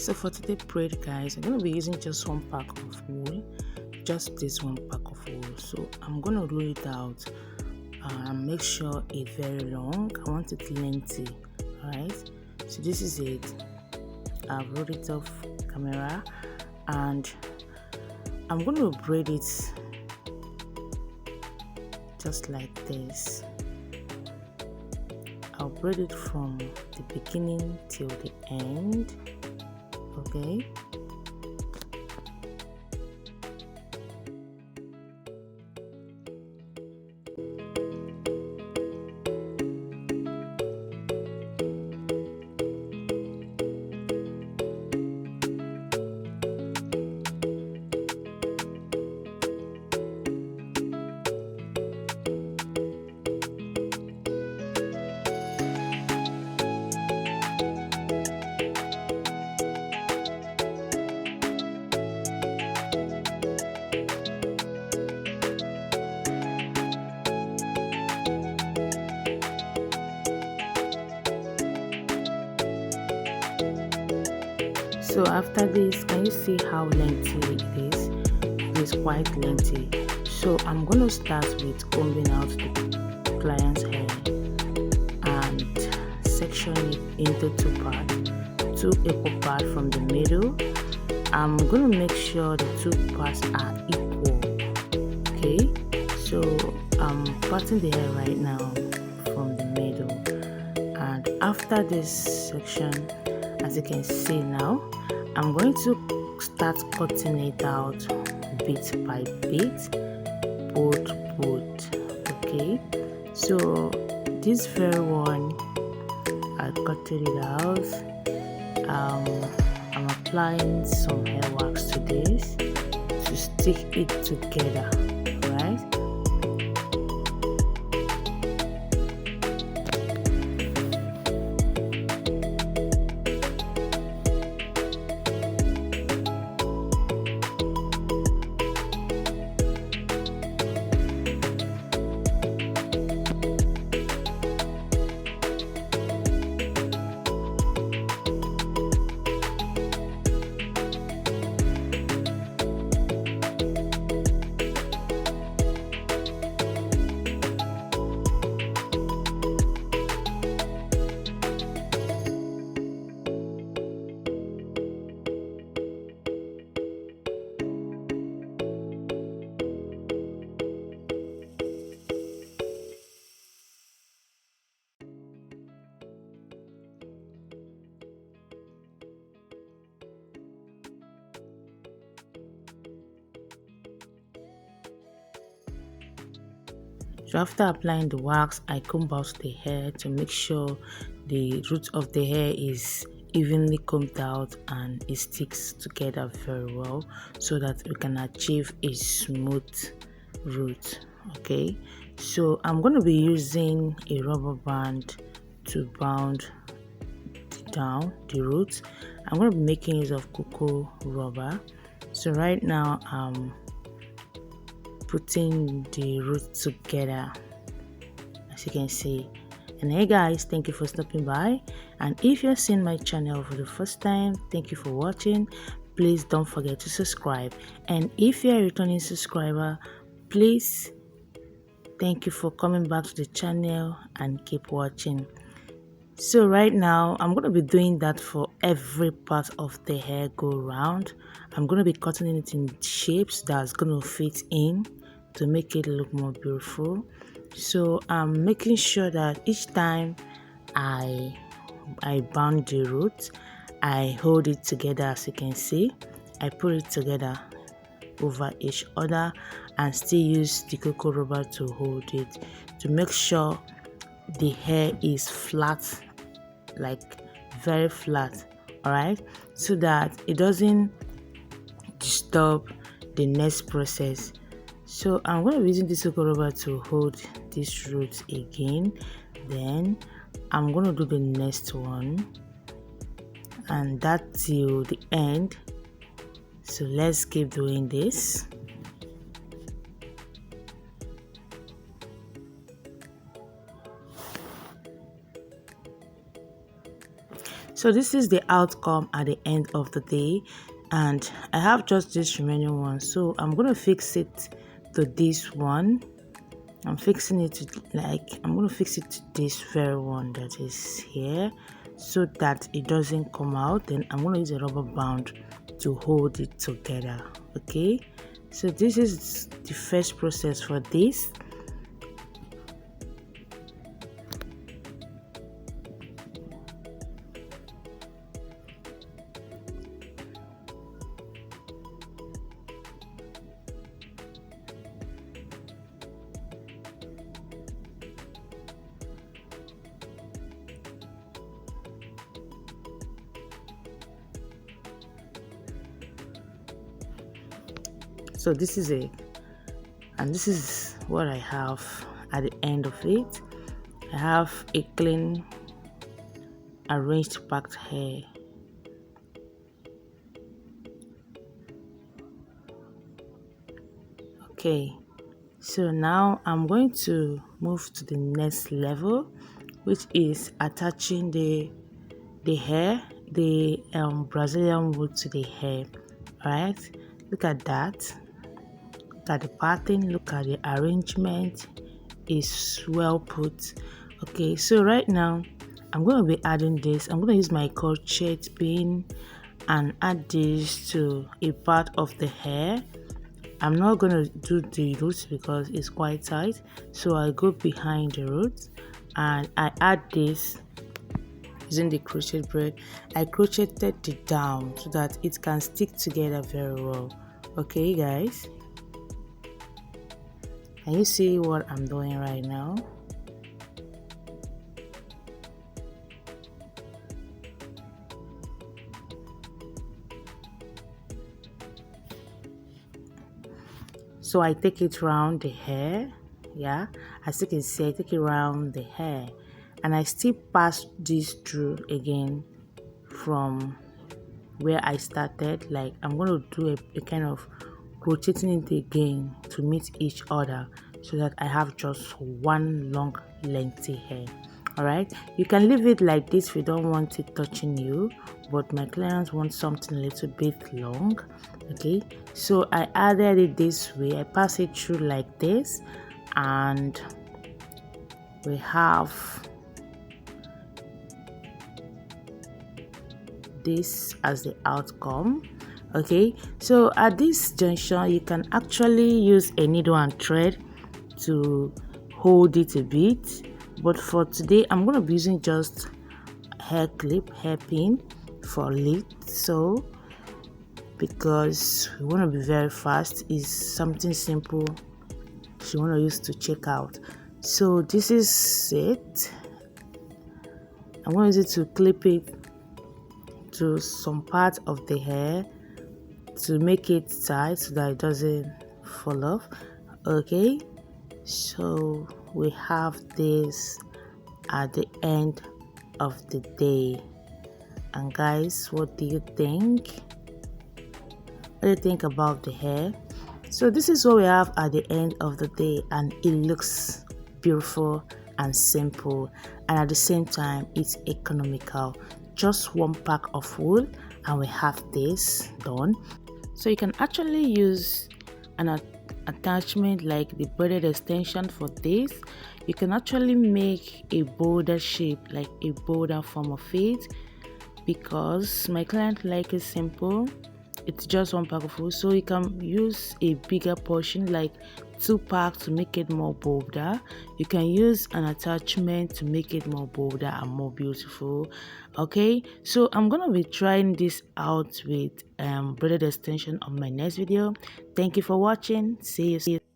So for today braid, guys, I'm going to be using just one pack of wool, just this one pack of wool. So I'm going to roll it out and make sure it's very long. I want it lengthy. Alright, so this is it. I've rolled it off camera and I'm going to braid it just like this. I'll braid it from the beginning till the end. Okay. So after this, can you see how lengthy it is? It is quite lengthy. So I'm going to start with combing out the client's hair and section it into two parts, two equal parts from the middle. I'm going to make sure the two parts are equal. Okay, so I'm parting the hair right now from the middle, and after this section, as you can see now, I'm going to start cutting it out bit by bit, both. Okay, so this very one, I cut it out. I'm applying some hair wax to this to stick it together, right? So after applying the wax, I comb out the hair to make sure the root of the hair is evenly combed out and it sticks together very well so that we can achieve a smooth root. Okay, so I'm going to be using a rubber band to bound down the roots. I'm going to be making use of cocoa rubber. So right now I'm putting the roots together, as you can see. And hey guys, thank you for stopping by, and if you're seeing my channel for the first time, thank you for watching. Please don't forget to subscribe, and if you're a returning subscriber, please, thank you for coming back to the channel and keep watching. So right now I'm going to be doing that for every part of the hair go round. I'm going to be cutting it in shapes that's going to fit in to make it look more beautiful. So I'm making sure that each time I bound the root, I hold it together. As you can see, I put it together over each other and still use the cocoa rubber to hold it to make sure the hair is flat, like very flat. All right, so that it doesn't disturb the next process. So I'm going to be using this cocoa rubber to hold this root again. Then I'm going to do the next one, and that till the end. So let's keep doing this. So this is the outcome at the end of the day, and I have just this remaining one, so I'm gonna fix it to this one. I'm fixing it to, like, I'm gonna fix it to this very one that is here, so that it doesn't come out. Then I'm gonna use a rubber band to hold it together. Okay, so this is the first process for this. So this is it, and this is what I have at the end of it. I have a clean, arranged, packed hair. Okay, so now I'm going to move to the next level, which is attaching the hair, the Brazilian wool to the hair. All right, look at that. Look at the pattern. Look at the arrangement. Is well put. Okay, so right now I'm going to be adding this. I'm going to use my crochet pin and add this to a part of the hair. I'm not going to do the roots because it's quite tight, so I go behind the roots and I add this using the crochet braid. I crocheted it down so that it can stick together very well. Okay guys, can you see what I'm doing right now? So I take it around the hair, yeah, as you can see, I take it around the hair and I still pass this through again from where I started. Like, I'm going to do a kind of rotating it again to meet each other so that I have just one long lengthy hair. All right, you can leave it like this if you don't want it touching you, but my clients want something a little bit long. Okay, so I added it this way. I pass it through like this, and we have this as the outcome. Okay, so at this junction you can actually use a needle and thread to hold it a bit, but for today I'm going to be using just hair clip, hairpin for it. So because we want to be very fast, is something simple you want to use to check out. So this is it. I'm going to use it to clip it to some part of the hair to make it tight so that it doesn't fall off. Okay, so we have this at the end of the day. And guys, what do you think? What do you think about the hair? So this is what we have at the end of the day, and it looks beautiful and simple, and at the same time it's economical. Just one pack of wool and we have this done. So you can actually use an attachment like the braided extension for this. You can actually make a border shape, like a border form of it, because my client like it simple. It's just one pack of wool, so you can use a bigger portion like 2 packs to make it more bolder. You can use an attachment to make it more bolder and more beautiful. Okay, so I'm gonna be trying this out with braided extension on my next video. Thank you for watching. See you.